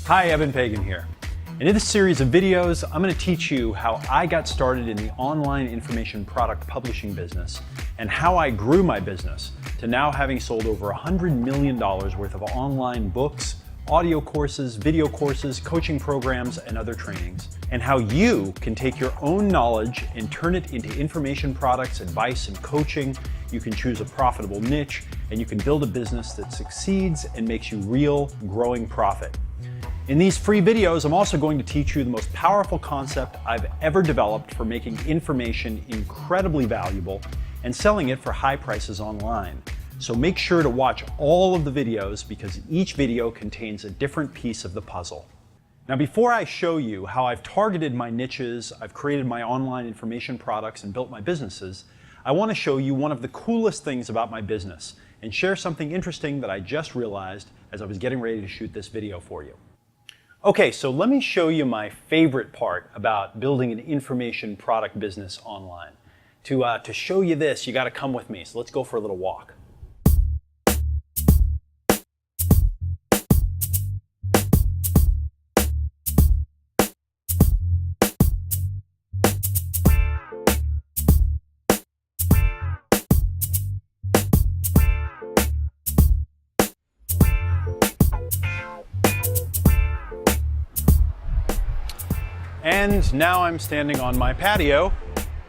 Hi, Eben, Pagan here. And in this series of videos, I'm going to teach you how I got started in the online information product publishing business and how I grew my business to now having sold over $100 million worth of online books, audio courses, video courses, coaching programs, and other trainings, and how you can take your own knowledge and turn it into information products, advice, and coaching. You can choose a profitable niche, and you can build a business that succeeds and makes you real, growing profit. In these free videos, I'm also going to teach you the most powerful concept I've ever developed for making information incredibly valuable and selling it for high prices online. So make sure to watch all of the videos because each video contains a different piece of the puzzle. Now, before I show you how I've targeted my niches, I've created my online information products and built my businesses, I want to show you one of the coolest things about my business and share something interesting that I just realized as I was getting ready to shoot this video for you. Okay, so let me show you my favorite part about building an information product business online. To show you this, you got to come with me. So let's go for a little walk. And now I'm standing on my patio.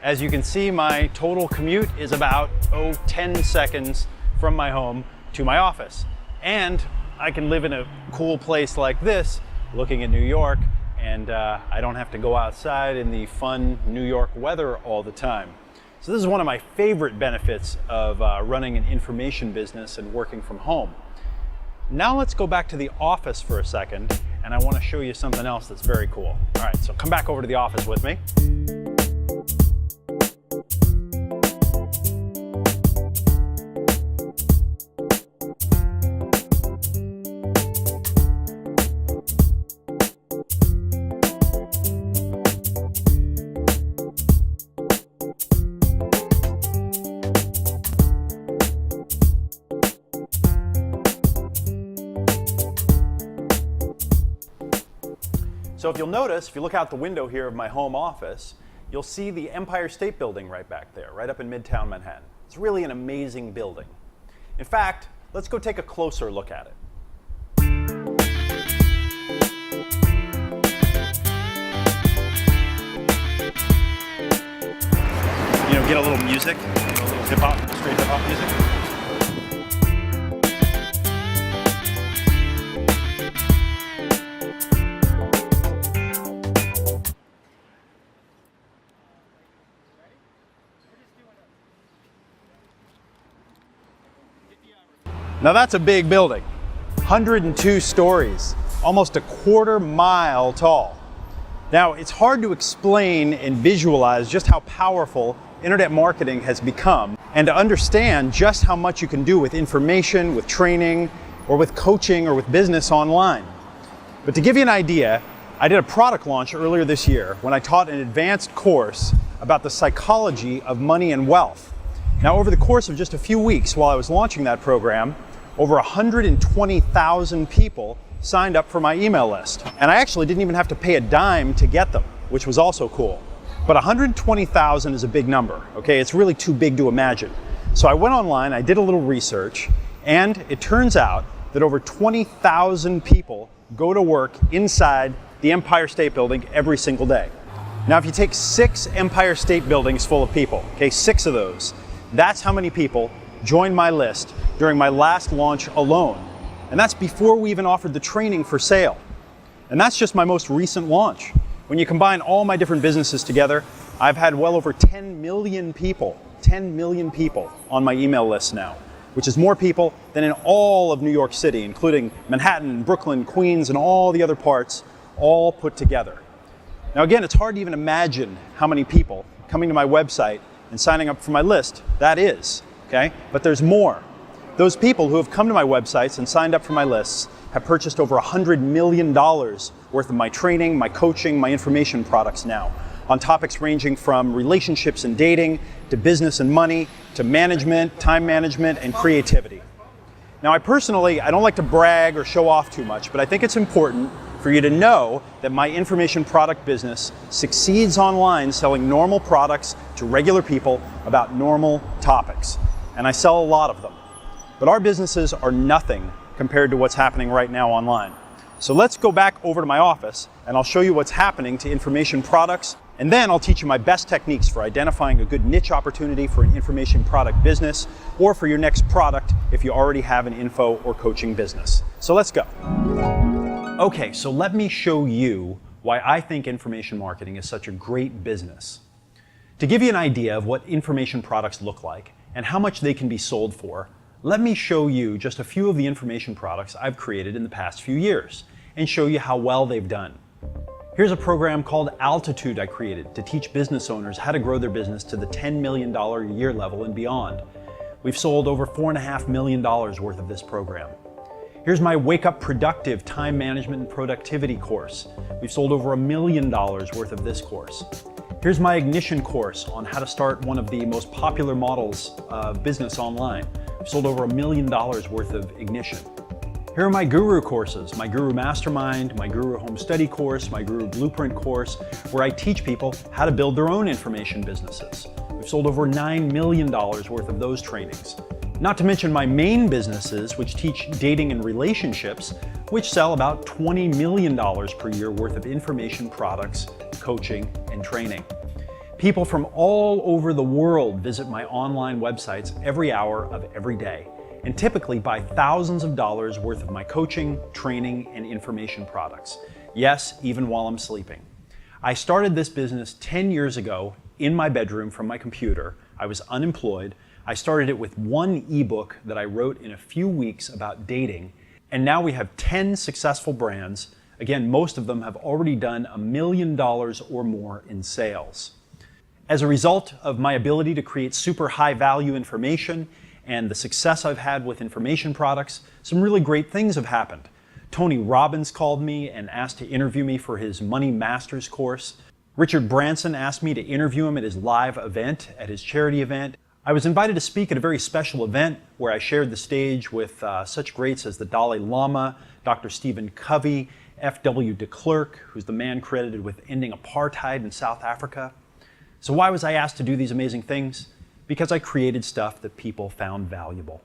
As you can see, my total commute is about 10 seconds from my home to my office. And I can live in a cool place like this, looking at New York, and I don't have to go outside in the fun New York weather all the time. So this is one of my favorite benefits of running an information business and working from home. Now let's go back to the office for a second, and I want to show you something else that's very cool. All right, so come back over to the office with me. So if you'll notice, if you look out the window here of my home office, you'll see the Empire State Building right back there, right up in Midtown Manhattan. It's really an amazing building. In fact, let's go take a closer look at it. You know, get a little music, a little hip-hop, straight hip-hop music. Now that's a big building, 102 stories, almost a quarter mile tall. Now it's hard to explain and visualize just how powerful internet marketing has become and to understand just how much you can do with information, with training, or with coaching, or with business online. But to give you an idea, I did a product launch earlier this year when I taught an advanced course about the psychology of money and wealth. Now over the course of just a few weeks while I was launching that program, over 120,000 people signed up for my email list. And I actually didn't even have to pay a dime to get them, which was also cool. But 120,000 is a big number, okay? It's really too big to imagine. So I went online, I did a little research, and it turns out that over 20,000 people go to work inside the Empire State Building every single day. Now, if you take 6 Empire State Buildings full of people, okay, 6 of those, that's how many people joined my list during my last launch alone. And that's before we even offered the training for sale. And that's just my most recent launch. When you combine all my different businesses together, I've had well over 10 million people on my email list now, which is more people than in all of New York City, including Manhattan, Brooklyn, Queens, and all the other parts, all put together. Now again, it's hard to even imagine how many people coming to my website and signing up for my list that is. Okay? But there's more. Those people who have come to my websites and signed up for my lists have purchased over $100 million worth of my training, my coaching, my information products now, on topics ranging from relationships and dating, to business and money, to management, time management, and creativity. Now, I don't like to brag or show off too much, but I think it's important for you to know that my information product business succeeds online selling normal products to regular people about normal topics. And I sell a lot of them. But our businesses are nothing compared to what's happening right now online. So let's go back over to my office and I'll show you what's happening to information products, and then I'll teach you my best techniques for identifying a good niche opportunity for an information product business or for your next product if you already have an info or coaching business. So let's go. Okay, so let me show you why I think information marketing is such a great business. To give you an idea of what information products look like and how much they can be sold for, let me show you just a few of the information products I've created in the past few years and show you how well they've done. Here's a program called Altitude I created to teach business owners how to grow their business to the $10 million a year level and beyond. We've sold over $4.5 million worth of this program. Here's my Wake Up Productive Time Management and Productivity course. We've sold over $1 million worth of this course. Here's my Ignition course on how to start one of the most popular models of business online. We've sold over $1 million worth of Ignition. Here are my Guru courses, my Guru Mastermind, my Guru Home Study course, my Guru Blueprint course, where I teach people how to build their own information businesses. We've sold over $9 million worth of those trainings. Not to mention my main businesses, which teach dating and relationships, which sell about $20 million per year worth of information products, coaching, and training. People from all over the world visit my online websites every hour of every day, and typically buy thousands of dollars worth of my coaching, training, and information products. Yes, even while I'm sleeping. I started this business 10 years ago in my bedroom from my computer. I was unemployed. I started it with one ebook that I wrote in a few weeks about dating, and now we have 10 successful brands. Again, most of them have already done $1 million or more in sales. As a result of my ability to create super high value information and the success I've had with information products, some really great things have happened. Tony Robbins called me and asked to interview me for his Money Masters course. Richard Branson asked me to interview him at his live event, at his charity event. I was invited to speak at a very special event where I shared the stage with such greats as the Dalai Lama, Dr. Stephen Covey, F.W. de Klerk, who's the man credited with ending apartheid in South Africa. So why was I asked to do these amazing things? Because I created stuff that people found valuable.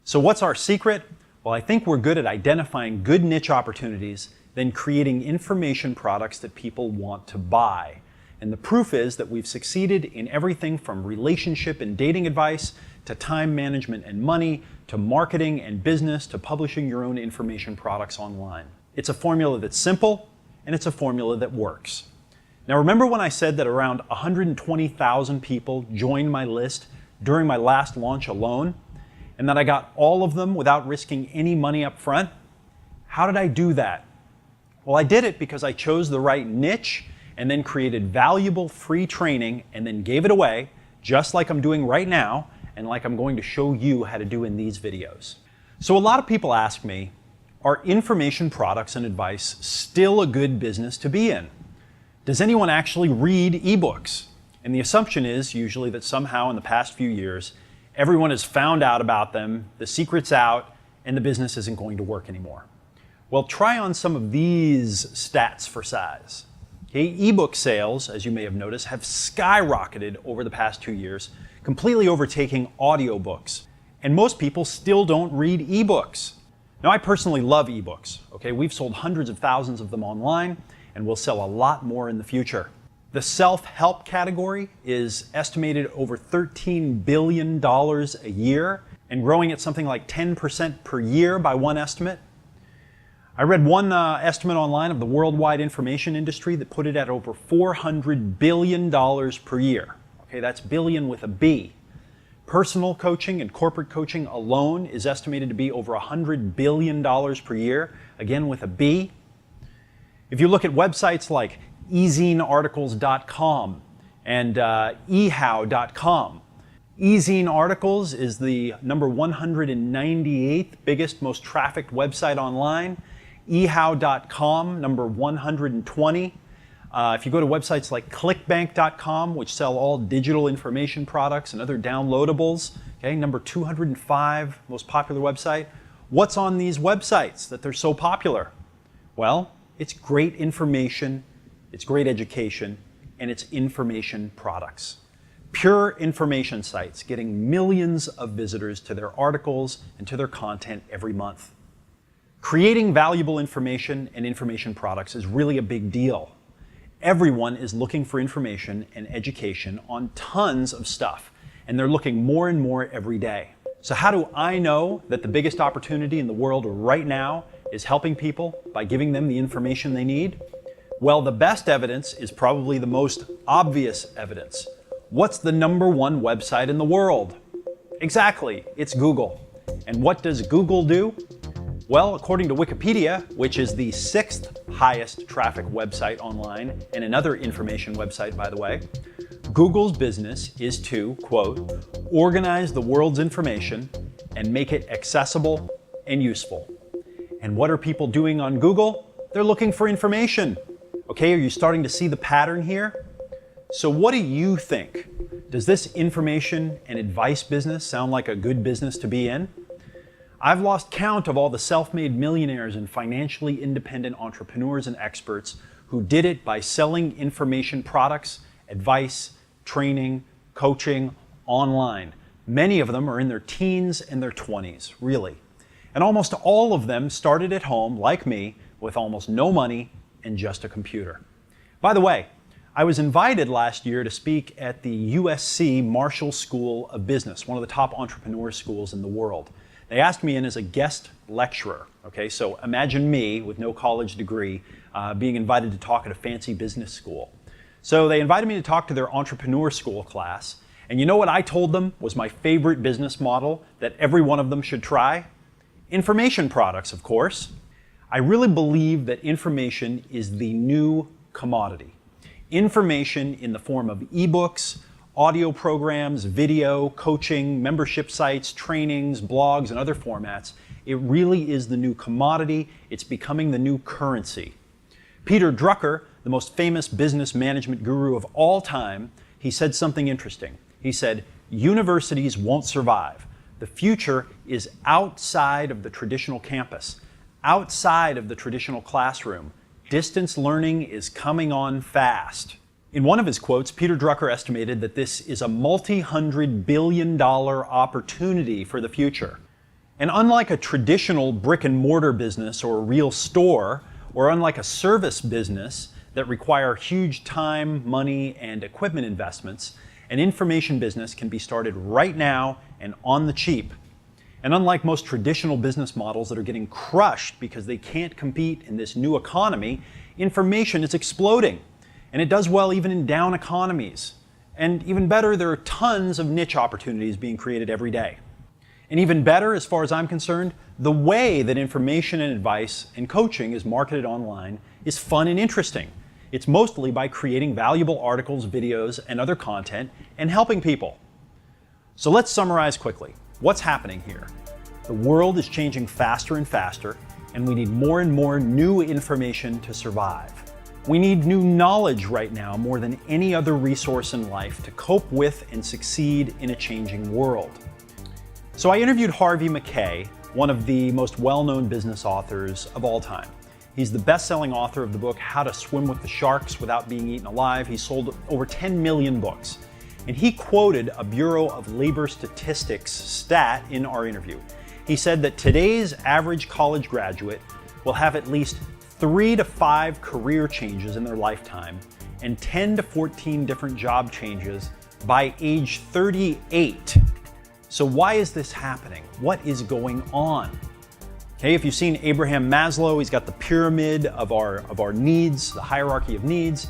So what's our secret? Well, I think we're good at identifying good niche opportunities, then creating information products that people want to buy. And the proof is that we've succeeded in everything from relationship and dating advice, to time management and money, to marketing and business, to publishing your own information products online. It's a formula that's simple, and it's a formula that works. Now remember when I said that around 120,000 people joined my list during my last launch alone, and that I got all of them without risking any money up front? How did I do that? Well, I did it because I chose the right niche and then created valuable free training and then gave it away, just like I'm doing right now and like I'm going to show you how to do in these videos. So a lot of people ask me, are information products and advice still a good business to be in? Does anyone actually read ebooks? And the assumption is usually that somehow in the past few years, everyone has found out about them, the secret's out, and the business isn't going to work anymore. Well, try on some of these stats for size. Okay, ebook sales, as you may have noticed, have skyrocketed over the past 2 years, completely overtaking audiobooks. And most people still don't read ebooks. Now, I personally love ebooks. Okay, we've sold hundreds of thousands of them online, and we'll sell a lot more in the future. The self-help category is estimated over $13 billion a year and growing at something like 10% per year by one estimate. I read one estimate online of the worldwide information industry that put it at over $400 billion per year. Okay, that's billion with a B. Personal coaching and corporate coaching alone is estimated to be over $100 billion per year, again with a B. If you look at websites like ezinearticles.com and ehow.com, Ezine Articles is the number 198th biggest, most trafficked website online. ehow.com, number 120. If you go to websites like clickbank.com, which sell all digital information products and other downloadables, okay, number 205, most popular website. What's on these websites that they're so popular? Well, It's great information, it's great education, and it's information products. Pure information sites getting millions of visitors to their articles and to their content every month. Creating valuable information and information products is really a big deal. Everyone is looking for information and education on tons of stuff, and they're looking more and more every day. So how do I know that the biggest opportunity in the world right now is helping people by giving them the information they need? Well, the best evidence is probably the most obvious evidence. What's the #1 website in the world? Exactly, it's Google. And what does Google do? Well, according to Wikipedia, which is the 6th highest traffic website online, and another information website, by the way, Google's business is to, quote, organize the world's information and make it accessible and useful. And what are people doing on Google? They're looking for information. Okay, are you starting to see the pattern here? So what do you think? Does this information and advice business sound like a good business to be in? I've lost count of all the self-made millionaires and financially independent entrepreneurs and experts who did it by selling information products, advice, training, coaching online. Many of them are in their teens and their 20s, really. And almost all of them started at home, like me, with almost no money and just a computer. By the way, I was invited last year to speak at the USC Marshall School of Business, one of the top entrepreneur schools in the world. They asked me in as a guest lecturer. Okay, so imagine me with no college degree being invited to talk at a fancy business school. So they invited me to talk to their entrepreneur school class. And you know what I told them was my favorite business model that every one of them should try? Information products, of course. I really believe that information is the new commodity. Information in the form of ebooks, audio programs, video, coaching, membership sites, trainings, blogs, and other formats. It really is the new commodity. It's becoming the new currency. Peter Drucker, the most famous business management guru of all time, he said something interesting. He said, universities won't survive. The future is outside of the traditional campus, outside of the traditional classroom. Distance learning is coming on fast. In one of his quotes, Peter Drucker estimated that this is a multi-$100 billion opportunity for the future. And unlike a traditional brick and mortar business or a real store, or unlike a service business that require huge time, money, and equipment investments, an information business can be started right now and on the cheap. And unlike most traditional business models that are getting crushed because they can't compete in this new economy, information is exploding. And it does well even in down economies. And even better, there are tons of niche opportunities being created every day. And even better, as far as I'm concerned, the way that information and advice and coaching is marketed online is fun and interesting. It's mostly by creating valuable articles, videos, and other content and helping people. So let's summarize quickly. What's happening here? The world is changing faster and faster, and we need more and more new information to survive. We need new knowledge right now more than any other resource in life to cope with and succeed in a changing world. So I interviewed Harvey Mackay, one of the most well-known business authors of all time. He's the best-selling author of the book, How to Swim with the Sharks Without Being Eaten Alive. He sold over 10 million books. And he quoted a Bureau of Labor Statistics stat in our interview. He said that today's average college graduate will have at least 3 to 5 career changes in their lifetime and 10 to 14 different job changes by age 38. So why is this happening? What is going on? Okay, if you've seen Abraham Maslow, he's got the pyramid of our needs, the hierarchy of needs.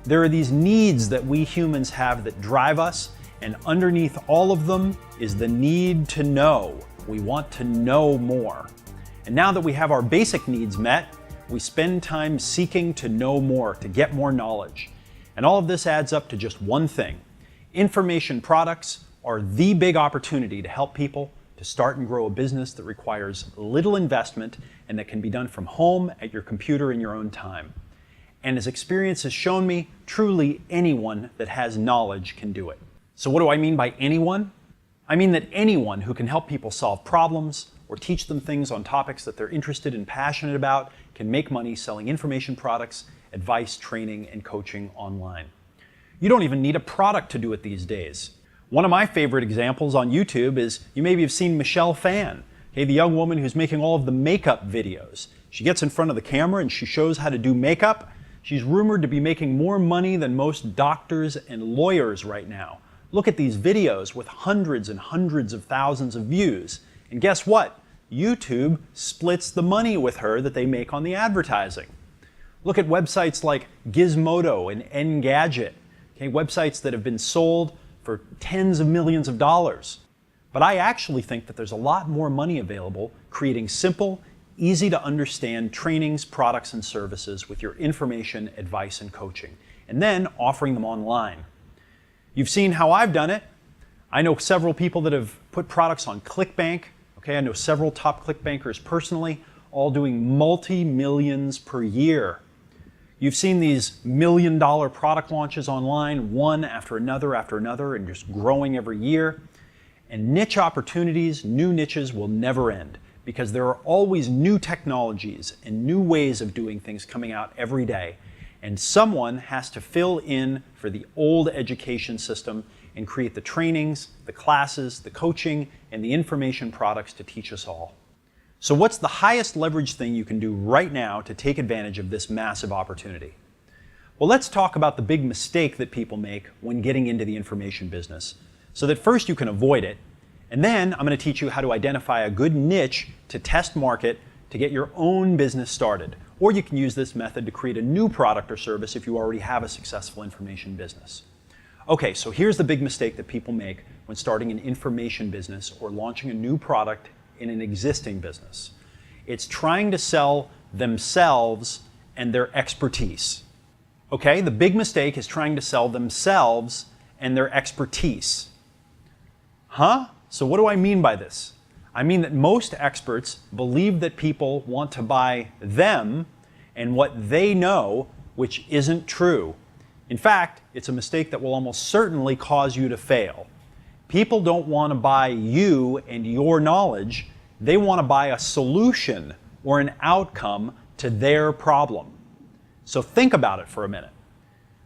There are these needs that we humans have that drive us, and underneath all of them is the need to know. We want to know more. And now that we have our basic needs met, we spend time seeking to know more, to get more knowledge. And all of this adds up to just one thing. Information products are the big opportunity to help people to start and grow a business that requires little investment and that can be done from home at your computer in your own time. And as experience has shown me, truly anyone that has knowledge can do it. So what do I mean by anyone? I mean that anyone who can help people solve problems or teach them things on topics that they're interested and passionate about can make money selling information products, advice, training, and coaching online. You don't even need a product to do it these days. One of my favorite examples on YouTube is, you maybe have seen Michelle Phan, the young woman who's making all of the makeup videos. She gets in front of the camera and she shows how to do makeup. She's rumored to be making more money than most doctors and lawyers right now. Look at these videos with hundreds and hundreds of thousands of views. And guess what? YouTube splits the money with her that they make on the advertising. Look at websites like Gizmodo and Engadget, websites that have been sold for tens of millions of dollars. But I actually think that there's a lot more money available creating simple, easy to understand trainings, products, and services with your information, advice, and coaching, and then offering them online. You've seen how I've done it. I know several people that have put products on ClickBank. I know several top ClickBankers personally, all doing multi-millions per year. You've seen these million-dollar product launches online, one after another, and just growing every year. And niche opportunities, new niches will never end, because there are always new technologies and new ways of doing things coming out every day. And someone has to fill in for the old education system and create the trainings, the classes, the coaching, and the information products to teach us all. So what's the highest leverage thing you can do right now to take advantage of this massive opportunity? Well, let's talk about the big mistake that people make when getting into the information business, so that first you can avoid it, and then I'm going to teach you how to identify a good niche to test market to get your own business started. Or you can use this method to create a new product or service if you already have a successful information business. Okay, so here's the big mistake that people make when starting an information business or launching a new product in an existing business. It's trying to sell themselves and their expertise. Okay, the big mistake is trying to sell themselves and their expertise. Huh? So what do I mean by this? I mean that most experts believe that people want to buy them and what they know, which isn't true. In fact, it's a mistake that will almost certainly cause you to fail. People don't want to buy you and your knowledge. They want to buy a solution or an outcome to their problem. So think about it for a minute.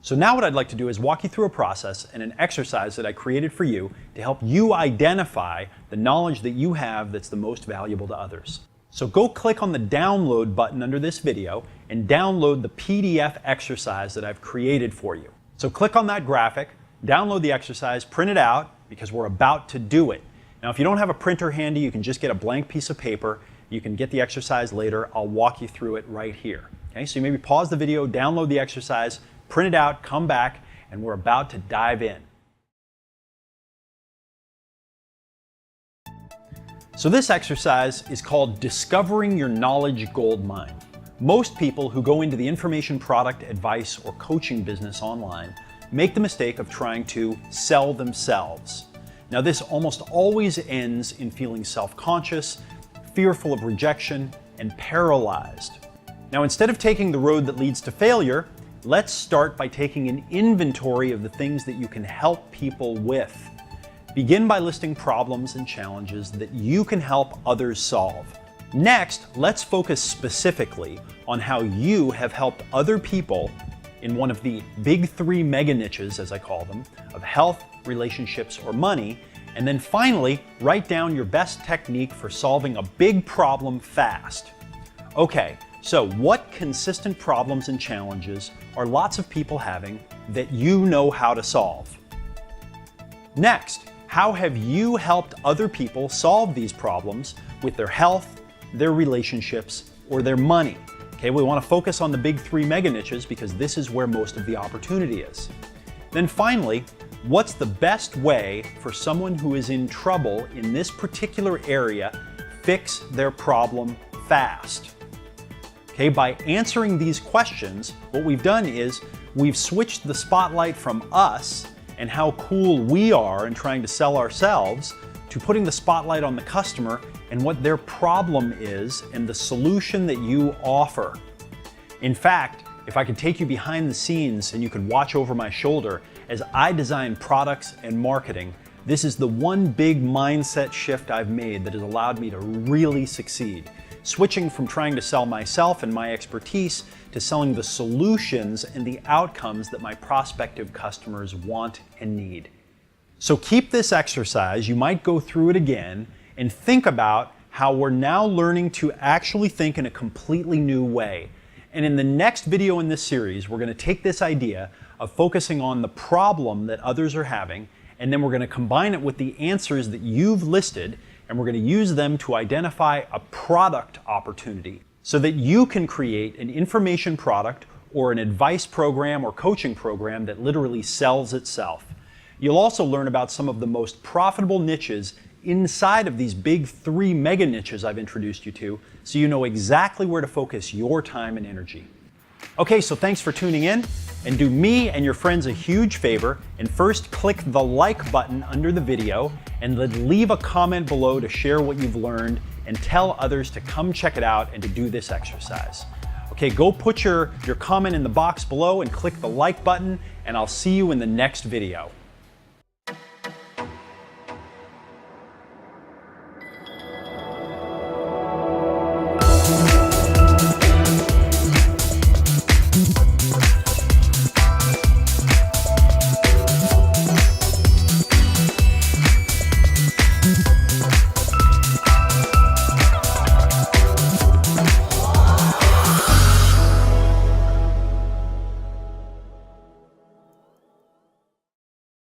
So now what I'd like to do is walk you through a process and an exercise that I created for you to help you identify the knowledge that you have that's the most valuable to others. So go click on the download button under this video and download the PDF exercise that I've created for you. So click on that graphic, download the exercise, print it out, because we're about to do it. Now if you don't have a printer handy, you can just get a blank piece of paper. You can get the exercise later. I'll walk you through it right here. Okay, so you maybe pause the video, download the exercise, print it out, come back, and we're about to dive in. So this exercise is called Discovering Your Knowledge Gold Mine. Most people who go into the information product, advice, or coaching business online make the mistake of trying to sell themselves. Now this almost always ends in feeling self-conscious, fearful of rejection, and paralyzed. Now instead of taking the road that leads to failure, let's start by taking an inventory of the things that you can help people with. Begin by listing problems and challenges that you can help others solve. Next, let's focus specifically on how you have helped other people in one of the big three mega niches, as I call them, of health, relationships, or money. And then finally, write down your best technique for solving a big problem fast. Okay, so what consistent problems and challenges are lots of people having that you know how to solve? Next, how have you helped other people solve these problems with their health, their relationships, or their money? Okay, we want to focus on the big three mega niches because this is where most of the opportunity is. Then finally, what's the best way for someone who is in trouble in this particular area fix their problem fast? Okay, by answering these questions, what we've done is we've switched the spotlight from us and how cool we are in trying to sell ourselves to putting the spotlight on the customer and what their problem is and the solution that you offer. In fact, if I could take you behind the scenes and you could watch over my shoulder as I design products and marketing, this is the one big mindset shift I've made that has allowed me to really succeed. switching from trying to sell myself and my expertise to selling the solutions and the outcomes that my prospective customers want and need. So keep this exercise, you might go through it again, and think about how we're now learning to actually think in a completely new way. And in the next video in this series, we're going to take this idea of focusing on the problem that others are having, and then we're going to combine it with the answers that you've listed, and we're going to use them to identify a product opportunity so that you can create an information product or an advice program or coaching program that literally sells itself. You'll also learn about some of the most profitable niches inside of these big 3 mega niches I've introduced you to, so you know exactly where to focus your time and energy. Okay, so thanks for tuning in, and do me and your friends a huge favor, and first click the like button under the video, and then leave a comment below to share what you've learned, and tell others to come check it out and to do this exercise. Okay, go put your comment in the box below and click the like button, and I'll see you in the next video.